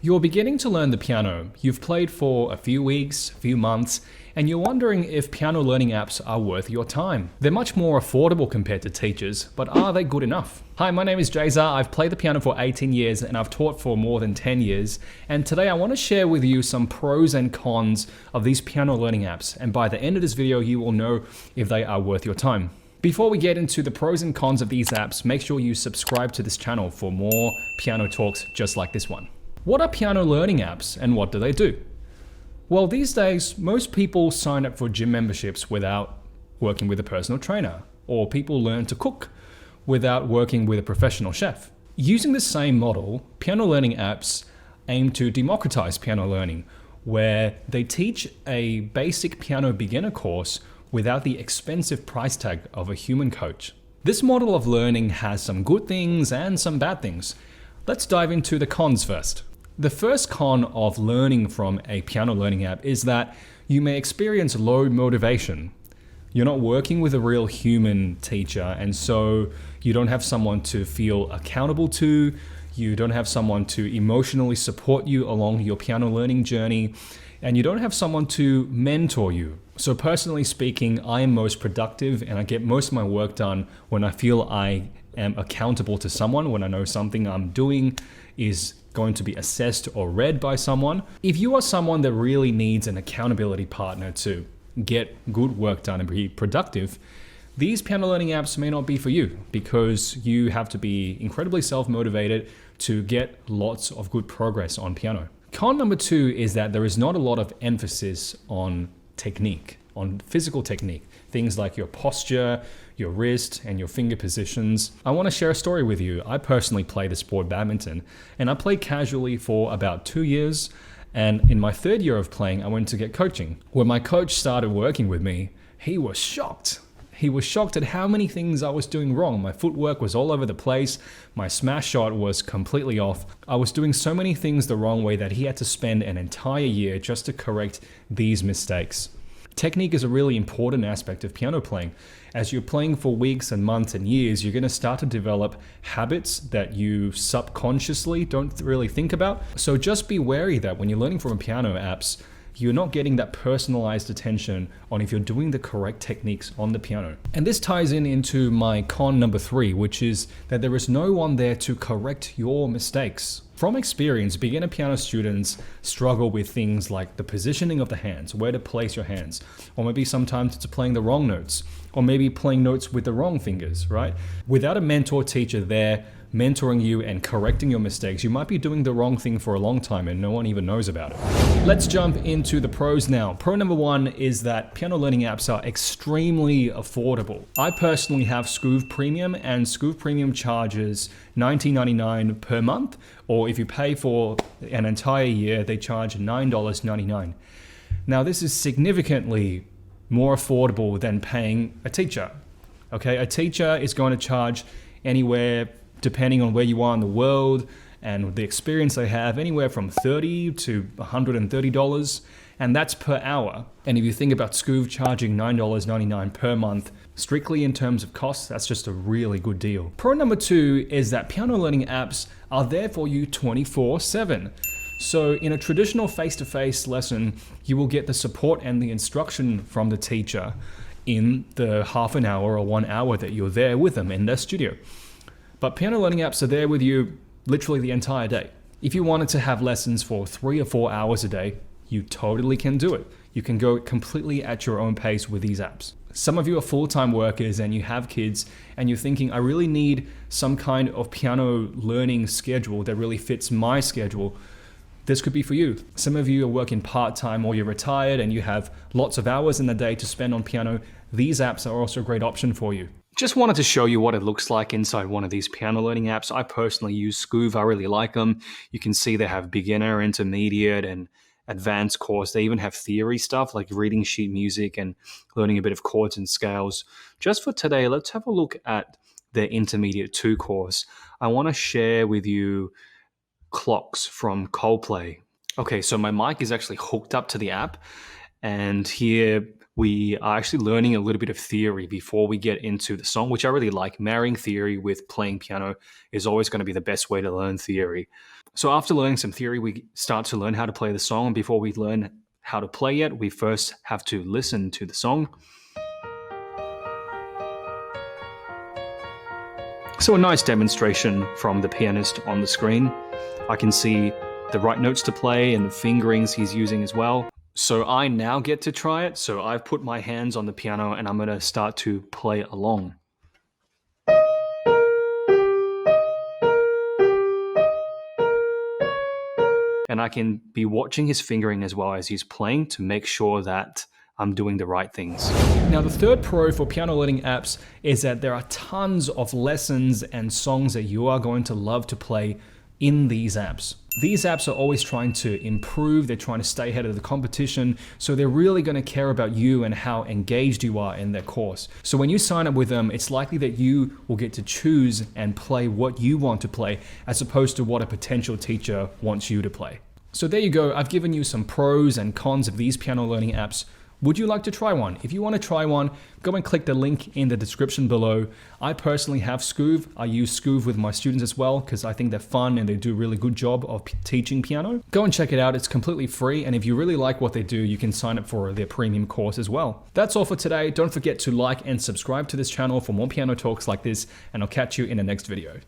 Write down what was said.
You're beginning to learn the piano. You've played for a few weeks, a few months, and you're wondering if piano learning apps are worth your time. They're much more affordable compared to teachers, but are they good enough? Hi, my name is Jazer. I've played the piano for 18 years and I've taught for more than 10 years. And today I want to share with you some pros and cons of these piano learning apps. And by the end of this video, you will know if they are worth your time. Before we get into the pros and cons of these apps, make sure you subscribe to this channel for more piano talks just like this one. What are piano learning apps and what do they do? Well, these days, most people sign up for gym memberships without working with a personal trainer, or people learn to cook without working with a professional chef. Using the same model, piano learning apps aim to democratize piano learning, where they teach a basic piano beginner course without the expensive price tag of a human coach. This model of learning has some good things and some bad things. Let's dive into the cons first. The first con of learning from a piano learning app is that you may experience low motivation. You're not working with a real human teacher, and so you don't have someone to feel accountable to. You don't have someone to emotionally support you along your piano learning journey, and you don't have someone to mentor you. So personally speaking, I am most productive and I get most of my work done when I feel I am accountable to someone, when I know something I'm doing is going to be assessed or read by someone. If you are someone that really needs an accountability partner to get good work done and be productive, these piano learning apps may not be for you because you have to be incredibly self-motivated to get lots of good progress on piano. Con number 2 is that there is not a lot of emphasis on technique, on physical technique. Things like your posture, your wrist, and your finger positions. I want to share a story with you. I personally play the sport badminton, and I played casually for about 2 years. And in my 3rd year of playing, I went to get coaching. When my coach started working with me, he was shocked. He was shocked at how many things I was doing wrong. My footwork was all over the place. My smash shot was completely off. I was doing so many things the wrong way that he had to spend an entire year just to correct these mistakes. Technique is a really important aspect of piano playing. As you're playing for weeks and months and years, you're going to start to develop habits that you subconsciously don't really think about. So just be wary that when you're learning from piano apps, you're not getting that personalized attention on if you're doing the correct techniques on the piano. And this ties into my con number 3, which is that there is no one there to correct your mistakes. From experience, beginner piano students struggle with things like the positioning of the hands, where to place your hands, or maybe sometimes it's playing the wrong notes, or maybe playing notes with the wrong fingers, right? Without a mentor teacher there mentoring you and correcting your mistakes, you might be doing the wrong thing for a long time and no one even knows about it. Let's jump into the pros now. Pro number 1 is that piano learning apps are extremely affordable. I personally have Skoove Premium, and Skoove Premium charges $19.99 per month, or if you pay for an entire year, they charge $9.99. Now, this is significantly more affordable than paying a teacher. Okay, a teacher is going to charge anywhere, depending on where you are in the world and the experience they have, anywhere from $30 to $130, and that's per hour. And if you think about Skoove charging $9.99 per month, strictly in terms of costs, that's just a really good deal. Pro number 2 is that piano learning apps are there for you 24/7. So in a traditional face-to-face lesson, you will get the support and the instruction from the teacher in the half an hour or 1 hour that you're there with them in their studio. But piano learning apps are there with you literally the entire day. If you wanted to have lessons for 3 or 4 hours a day, you totally can do it. You can go completely at your own pace with these apps. Some of you are full-time workers and you have kids and you're thinking, I really need some kind of piano learning schedule that really fits my schedule. This could be for you. Some of you are working part-time or you're retired and you have lots of hours in the day to spend on piano. These apps are also a great option for you. Just wanted to show you what it looks like inside one of these piano learning apps. I personally use Skoove. I really like them. You can see they have beginner, intermediate, and advanced course. They even have theory stuff like reading sheet music and learning a bit of chords and scales. Just for today, let's have a look at the intermediate 2 course. I want to share with you clocks from Coldplay. Okay, so my mic is actually hooked up to the app, and here we are actually learning a little bit of theory before we get into the song, which I really like. Marrying theory with playing piano is always going to be the best way to learn theory. So after learning some theory, we start to learn how to play the song. And before we learn how to play it, we first have to listen to the song. So a nice demonstration from the pianist on the screen. I can see the right notes to play and the fingerings he's using as well. So I now get to try it. So I've put my hands on the piano and I'm going to start to play along. And I can be watching his fingering as well as he's playing to make sure that I'm doing the right things. Now, the third pro for piano learning apps is that there are tons of lessons and songs that you are going to love to play in these apps. These apps are always trying to improve, they're trying to stay ahead of the competition, so they're really going to care about you and how engaged you are in their course. So when you sign up with them, it's likely that you will get to choose and play what you want to play, as opposed to what a potential teacher wants you to play. So there you go, I've given you some pros and cons of these piano learning apps. Would you like to try one? If you want to try one, go and click the link in the description below. I personally have Skoove. I use Skoove with my students as well because I think they're fun and they do a really good job of teaching piano. Go and check it out. It's completely free. And if you really like what they do, you can sign up for their premium course as well. That's all for today. Don't forget to like and subscribe to this channel for more piano talks like this, and I'll catch you in the next video.